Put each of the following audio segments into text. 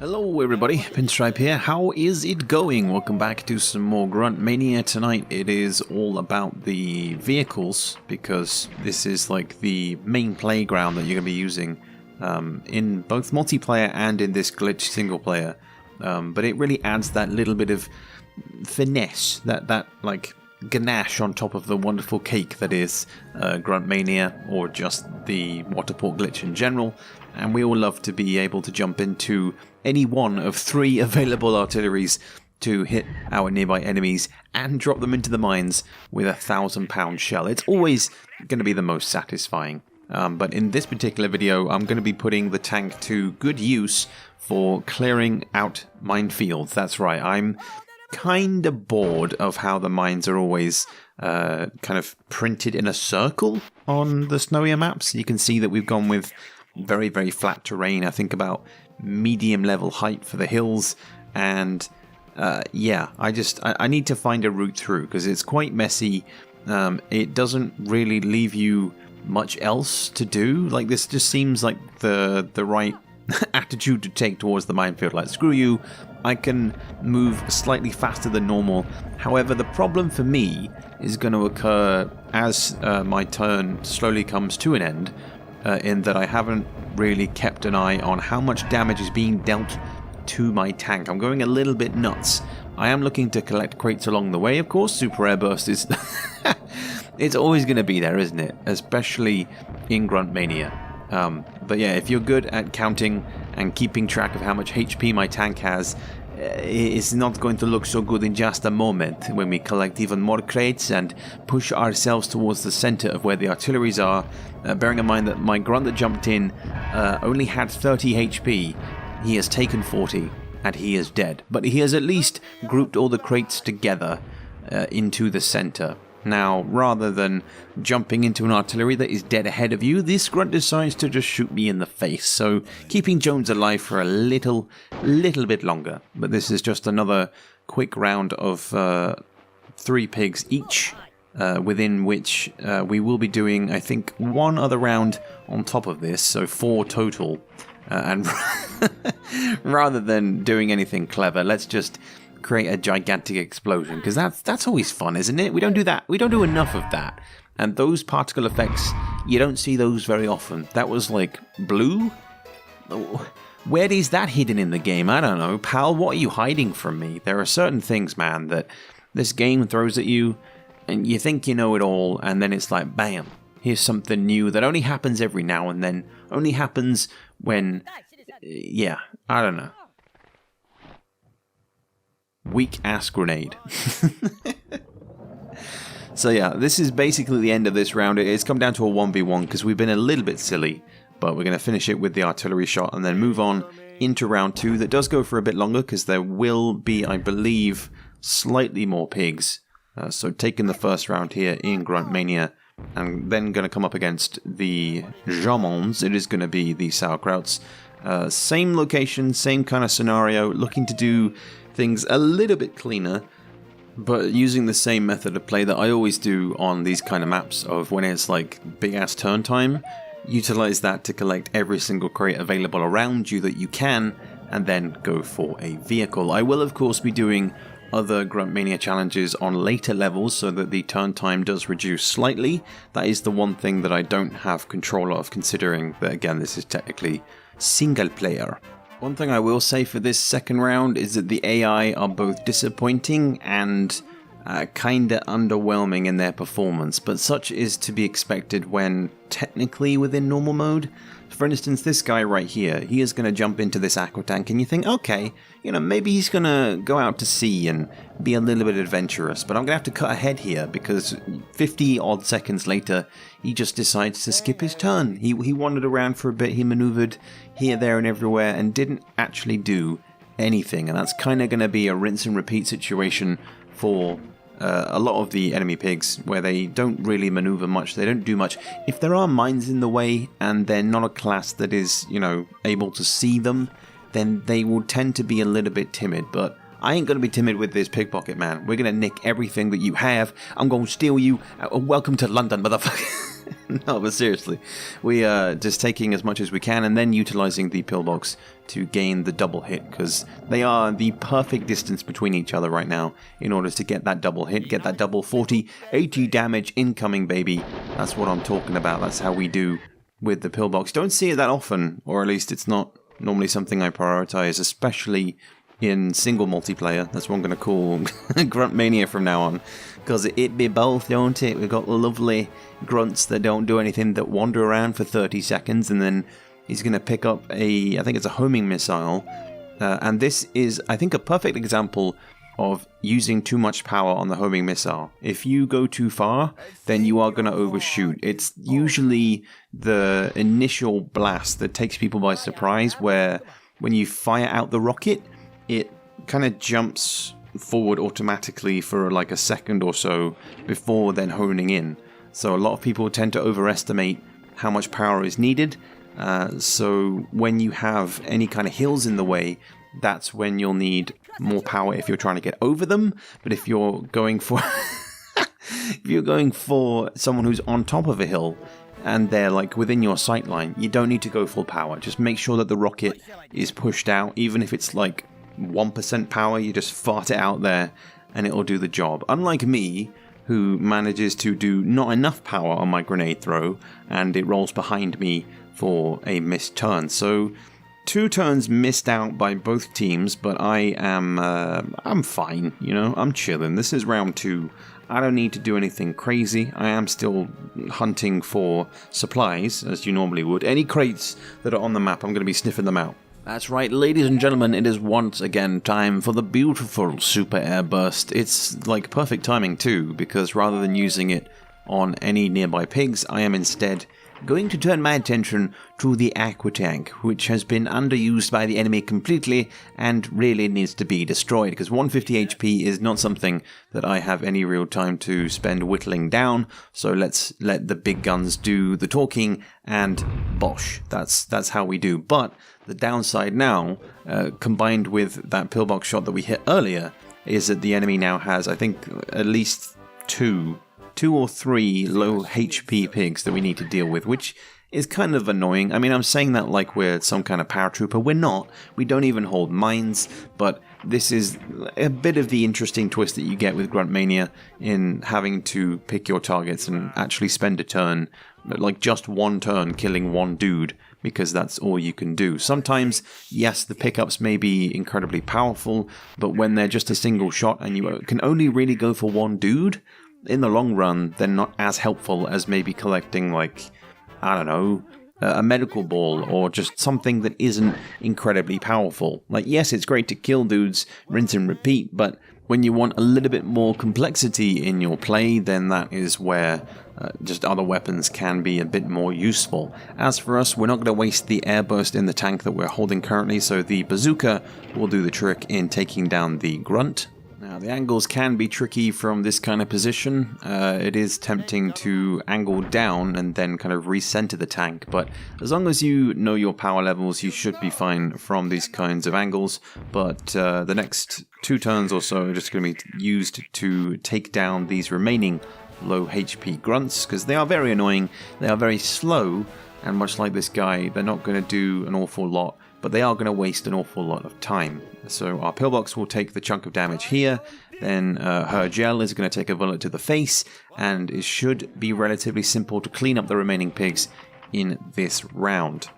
Hello everybody, Pinstripe here. How is it going? Welcome back to some more Grunt Mania. Tonight it is all about the vehicles, because this is like the main playground that you're going to be using in both multiplayer and in this glitch single player. But it really adds that little bit of finesse, that like ganache on top of the wonderful cake that is Grunt Mania, or just the waterport glitch in general. And we all love to be able to jump into any one of 3 available artilleries to hit our nearby enemies and drop them into the mines with a 1,000-pound shell. It's always going to be the most satisfying. But in this particular video, I'm going to be putting the tank to good use for clearing out minefields. That's right, I'm kind of bored of how the mines are always kind of printed in a circle on the snowier maps. You can see that we've gone with very, very flat terrain. I think about medium level height for the hills, and yeah, I need to find a route through because it's quite messy. It doesn't really leave you much else to do. Like, this just seems like the right attitude to take towards the minefield. Like, screw you, I can move slightly faster than normal. However, the problem for me is going to occur as my turn slowly comes to an end, in that I haven't really kept an eye on how much damage is being dealt to my tank. I'm going a little bit nuts. I am looking to collect crates along the way, of course. Super Air Burst is... it's always going to be there, isn't it? Especially in Grunt Mania. But yeah, if you're good at counting and keeping track of how much HP my tank has, it's not going to look so good in just a moment when we collect even more crates and push ourselves towards the center of where the artilleries are. Bearing in mind that my grunt that jumped in only had 30 HP, he has taken 40 and he is dead. But he has at least grouped all the crates together into the center. Now, rather than jumping into an artillery that is dead ahead of you, this grunt decides to just shoot me in the face, so keeping Jones alive for a little bit longer. But this is just another quick round of 3 pigs each, within which we will be doing, I think, 1 other round on top of this, so 4 total. And rather than doing anything clever, let's just create a gigantic explosion, because that's always fun, isn't it? We don't do that. We don't do enough of that. And those particle effects, you don't see those very often. That was like blue? Where is that hidden in the game? I don't know. Pal, what are you hiding from me? There are certain things, man, that this game throws at you, and you think you know it all, and then it's like, bam, here's something new that only happens every now and then. Only happens when, yeah, I don't know. Weak ass grenade. So yeah, this is basically the end of this round. It's come down to a 1v1 because we've been a little bit silly, but we're going to finish it with the artillery shot and then move on into round 2. That does go for a bit longer because there will be, I believe, slightly more pigs. So taking the first round here in Grunt Mania, and then going to come up against the Jamons. It is going to be the sauerkrauts. Same location, same kind of scenario, looking to do things a little bit cleaner, but using the same method of play that I always do on these kind of maps, of when it's like big ass turn time, utilize that to collect every single crate available around you that you can, and then go for a vehicle. I will of course be doing other Grunt Mania challenges on later levels so that the turn time does reduce slightly. That is the one thing that I don't have control of, considering that again this is technically single player. One thing I will say for this second round is that the AI are both disappointing and kinda underwhelming in their performance, but such is to be expected when technically within normal mode. For instance, this guy right here, he is going to jump into this aqua tank and you think, okay, you know, maybe he's going to go out to sea and be a little bit adventurous, but I'm going to have to cut ahead here because 50 odd seconds later, he just decides to skip his turn. He wandered around for a bit, he maneuvered here, there and everywhere and didn't actually do anything, and that's kind of going to be a rinse and repeat situation for a lot of the enemy pigs, where they don't really maneuver much, they don't do much. If there are mines in the way and they're not a class that is, you know, able to see them, then they will tend to be a little bit timid, but I ain't going to be timid with this pickpocket, man. We're going to nick everything that you have. I'm going to steal you. Welcome to London, motherfucker. No, but seriously, we are just taking as much as we can and then utilizing the pillbox to gain the double hit, because they are the perfect distance between each other right now in order to get that double hit, get that double 40, 80 damage incoming, baby. That's what I'm talking about. That's how we do with the pillbox. Don't see it that often, or at least it's not normally something I prioritize, especially in single multiplayer. That's what I'm going to call Grunt Mania from now on, because it be both, don't it? We've got lovely grunts that don't do anything, that wander around for 30 seconds, and then he's going to pick up I think it's a homing missile, and this is, I think, a perfect example of using too much power on the homing missile. If you go too far, then you are going to overshoot. It's usually the initial blast that takes people by surprise, where when you fire out the rocket, it kind of jumps forward automatically for like a second or so before then honing in. So a lot of people tend to overestimate how much power is needed. So when you have any kind of hills in the way, that's when you'll need more power if you're trying to get over them. But if you're going for if you're going for someone who's on top of a hill and they're like within your sight line, you don't need to go full power. Just make sure that the rocket is pushed out, even if it's like 1% power. You just fart it out there and it'll do the job. Unlike me, who manages to do not enough power on my grenade throw and it rolls behind me for a missed turn. So 2 turns missed out by both teams, but I'm fine, you know, I'm chilling. This is round 2. I don't need to do anything crazy. I am still hunting for supplies, as you normally would. Any crates that are on the map, I'm going to be sniffing them out. That's right, ladies and gentlemen, it is once again time for the beautiful super air burst. It's like perfect timing too, because rather than using it on any nearby pigs, I am instead going to turn my attention to the aqua tank, which has been underused by the enemy completely and really needs to be destroyed, because 150 HP is not something that I have any real time to spend whittling down. So let's let the big guns do the talking, and bosh, that's how we do. But the downside now, combined with that pillbox shot that we hit earlier, is that the enemy now has, I think, at least two or three low HP pigs that we need to deal with, which is kind of annoying. I mean, I'm saying that like we're some kind of paratrooper. We're not. We don't even hold mines, but this is a bit of the interesting twist that you get with Grunt Mania in having to pick your targets and actually spend a turn, like just one turn, killing one dude, because that's all you can do. Sometimes, yes, the pickups may be incredibly powerful, but when they're just a single shot and you can only really go for one dude, in the long run, they're not as helpful as maybe collecting, like, I don't know, a medical ball or just something that isn't incredibly powerful. Like, yes, it's great to kill dudes, rinse and repeat, but when you want a little bit more complexity in your play, then that is where just other weapons can be a bit more useful. As for us, we're not going to waste the airburst in the tank that we're holding currently, so the bazooka will do the trick in taking down the grunt. Now, the angles can be tricky from this kind of position. It is tempting to angle down and then kind of recenter the tank, but as long as you know your power levels, you should be fine from these kinds of angles. But the next 2 turns or so are just going to be used to take down these remaining low HP grunts, because they are very annoying, they are very slow, and much like this guy, they're not going to do an awful lot, but they are going to waste an awful lot of time. So our pillbox will take the chunk of damage here, then her gel is going to take a bullet to the face, and it should be relatively simple to clean up the remaining pigs in this round.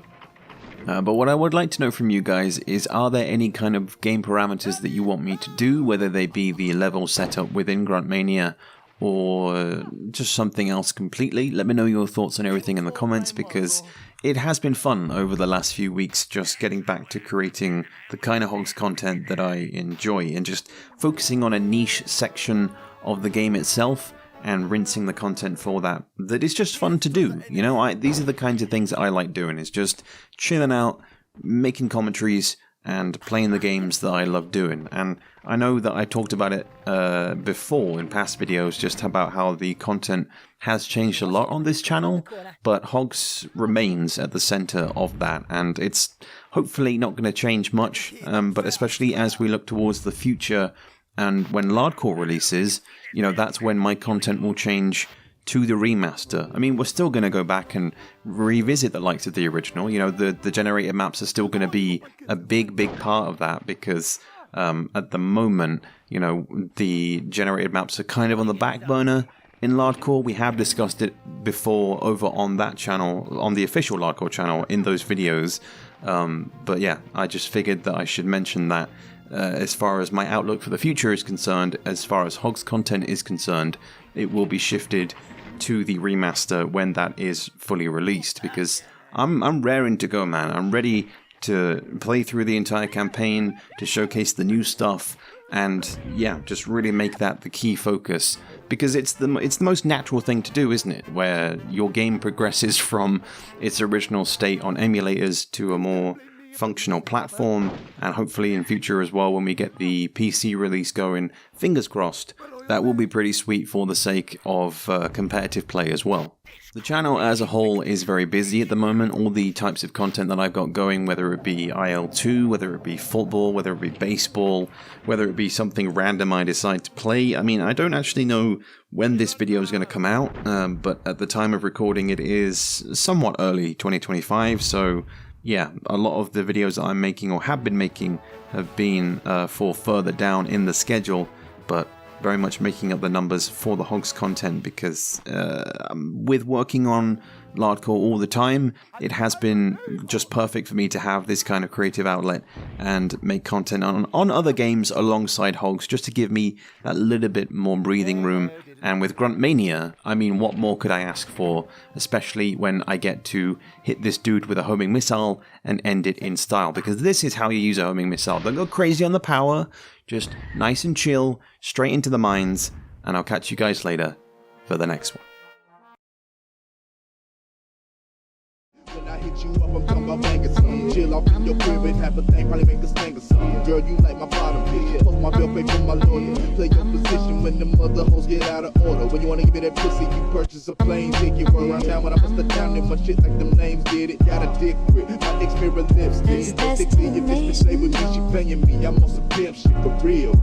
But what I would like to know from you guys is, are there any kind of game parameters that you want me to do, whether they be the level setup within Grunt Mania or just something else completely? Let me know your thoughts on everything in the comments, because it has been fun over the last few weeks just getting back to creating the kind of Hogs content that I enjoy and just focusing on a niche section of the game itself and rinsing the content for that is just fun to do. You know, these are the kinds of things that I like doing, is just chilling out, making commentaries, and playing the games that I love doing. And I know that I talked about it before in past videos, just about how the content has changed a lot on this channel, but Hogs remains at the center of that, and it's hopefully not going to change much, but especially as we look towards the future and when Lardcore releases, you know, that's when my content will change to the remaster. I mean, we're still going to go back and revisit the likes of the original. You know, the generated maps are still going to be a big part of that, because at the moment, you know, the generated maps are kind of on the back burner in Lardcore. We have discussed it before over on that channel, on the official Lardcore channel, in those videos. But yeah, I just figured that I should mention that as far as my outlook for the future is concerned, as far as Hogs content is concerned, it will be shifted to the remaster when that is fully released, because I'm raring to go, man. I'm ready to play through the entire campaign, to showcase the new stuff, and yeah, just really make that the key focus, because it's the most natural thing to do, isn't it? Where your game progresses from its original state on emulators to a more functional platform, and hopefully in future as well, when we get the PC release going, fingers crossed, that will be pretty sweet for the sake of competitive play as well. The channel as a whole is very busy at the moment. All the types of content that I've got going, whether it be IL2, whether it be football, whether it be baseball, whether it be something random I decide to play. I mean, I don't actually know when this video is going to come out, but at the time of recording it is somewhat early 2025, so yeah, a lot of the videos that I'm making or have been making have been for further down in the schedule, but very much making up the numbers for the Hogs content, because with working on Lardcore all the time, it has been just perfect for me to have this kind of creative outlet and make content on other games alongside Hogs, just to give me that little bit more breathing room. And with Grunt Mania, I mean, what more could I ask for, especially when I get to hit this dude with a homing missile and end it in style, because this is how you use a homing missile. Don't go crazy on the power, just nice and chill, straight into the mines, and I'll catch you guys later for the next one. When I hit you up, I'm talking about banging something. Chill off in your crib and have a thing, probably make a sting or something. Girl, you like my bottom bitch. Post my bill, pay for my lawyer. Play your position when the mother hoes get out of order. When you wanna give me that pussy, you purchase a plane ticket. Run around town when I bust the down in my shit like them names did it. Got a dick grip, my dick's mirror lipstick. 60 your bitch stay with me, she paying me. I'm on some pimp shit for real.